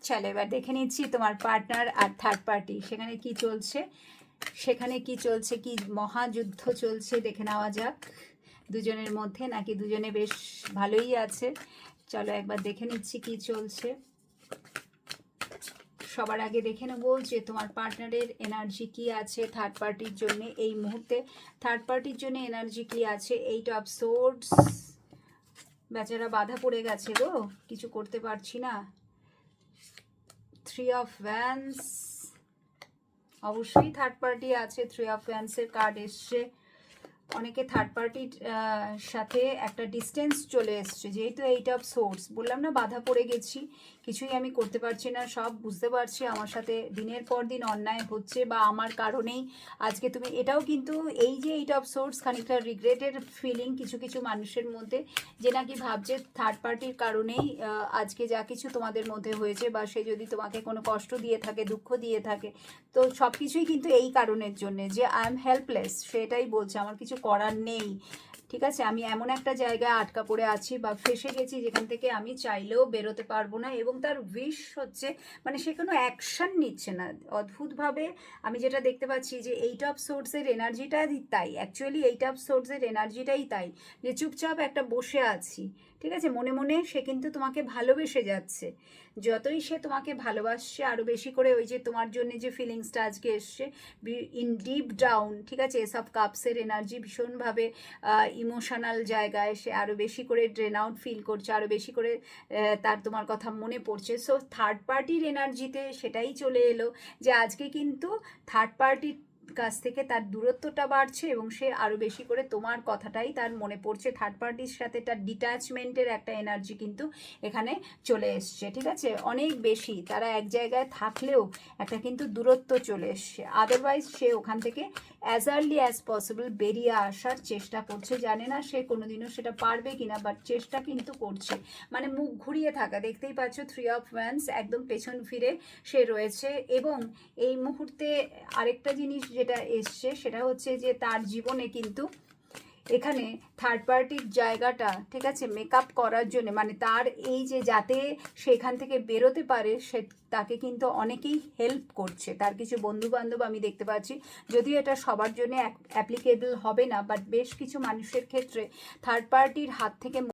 চলো এবার দেখে নিচ্ছি তোমার পার্টনার আর থার্ড পার্টি সেখানে কি চলছে, কি মহাযুদ্ধ চলছে দেখে নেওয়া যাক দুজনের মধ্যে, নাকি দুজনে বেশ ভালোই আছে। চলো একবার দেখে নিচ্ছি কি চলছে। সবার আগে দেখে নেবো যে তোমার পার্টনারের এনার্জি কি আছে থার্ড পার্টির জন্য এই মুহূর্তে। থার্ড পার্টির জন্য এনার্জি কি আছে, 8 অফ সোর্ডস, বেচারা বাধা পড়ে গেছে গো, কিছু করতে পারছি না। 3 অফ ওয়ান্স, অবশ্যই থার্ড পার্টি আছে। 3 অফ ওয়ান্সের কার্ড এসছে। অনেকে থার্ড পার্টির সাথে একটা ডিস্টেন্স চলে এসছে, যেহেতু 8 অফ সোর্স, বললাম না বাধা পড়ে গেছি, কিছুই আমি করতে পারছি না, সব বুঝতে পারছি আমার সাথে দিনের পর দিন অন্যায় হচ্ছে বা আমার কারণেই আজকে তুমি, এটাও কিন্তু এই যে 8 অফ সোর্স খানিকটা রিগ্রেটের ফিলিং কিছু কিছু মানুষের মধ্যে, যে নাকি ভাবছে থার্ড পার্টির কারণেই আজকে যা কিছু তোমাদের মধ্যে হয়েছে, বা সে যদি তোমাকে কোনো কষ্ট দিয়ে থাকে, দুঃখ দিয়ে থাকে, তো সব কিছুই কিন্তু এই কারণের জন্যে যে আই এম হেল্পলেস, সেটাই বলছে, আমার কিছু করার নেই। ঠিক আছে, আমি এমন একটা জায়গায় আটকা পড়ে আছি বা ফেসে গেছি যেখান থেকে আমি চাইলেও বেরোতে পারবো না, এবং তার উইশ হচ্ছে, মানে সে কোনো অ্যাকশান নিচ্ছে না অদ্ভুতভাবে। আমি যেটা দেখতে পাচ্ছি যে 8 অফ সোর্সের এনার্জিটাই তাই, অ্যাকচুয়ালি 8 অফ সোর্সের এনার্জিটাই তাই, যে চুপচাপ একটা বসে আছি। ঠিক আছে, মনে মনে সে কিন্তু তোমাকে ভালোবেসে যাচ্ছে, যতই সে তোমাকে ভালোবাসছে আরও বেশি করে, ওই যে তোমার জন্য যে ফিলিংসটা আজকে এসছে ইন ডিপ ডাউন, ঠিক আছে, এসব কাপসের এনার্জি ভীষণভাবে ইমোশনাল জায়গায় সে আরও বেশি করে ড্রেন আউট ফিল করছে, আরও বেশি করে তার তোমার কথা মনে পড়ছে। সো থার্ড পার্টির এনার্জিতে সেটাই চলে এলো যে আজকে কিন্তু থার্ড পার্টির কাছ থেকে তার দূরত্বটা বাড়ছে এবং সে আরও বেশি করে তোমার কথাটাই তার মনে পড়ছে। থার্ড পার্টির সাথে তার ডিট্যাচমেন্টের একটা এনার্জি কিন্তু এখানে চলে এসছে। ঠিক আছে, অনেক বেশি তারা এক জায়গায় থাকলেও একটা কিন্তু দূরত্ব চলে এসছে, আদারওয়াইজ সে ওখান থেকে অ্যাজ আর্লি অ্যাজ পসিবল বেরিয়ে আসার চেষ্টা করছে। জানে না সে কোনোদিনও সেটা পারবে কিনা, বাট চেষ্টা কিন্তু করছে। মানে মুখ ঘুরিয়ে থাকা, দেখতেই পাচ্ছ 3 অফ ওয়ান্স, একদম পেছন ফিরে সে রয়েছে। এবং এই মুহূর্তে আরেকটা জিনিস যেটা এসছে সেটা হচ্ছে যে তার জীবনে কিন্তু এখানে থার্ড পার্টির জায়গাটা, ঠিক আছে, মেকআপ করার জন্য, মানে তার এই যে যাতে সেখান থেকে বেরোতে পারে, সে তাকে কিন্তু অনেকেই হেল্প করছে, তার কিছু বন্ধু বান্ধব আমি দেখতে পাচ্ছি, যদিও এটা সবার জন্য অ্যাপ্লিকেবল হবে না, বাট বেশ কিছু মানুষের ক্ষেত্রে থার্ড পার্টির হাত থেকে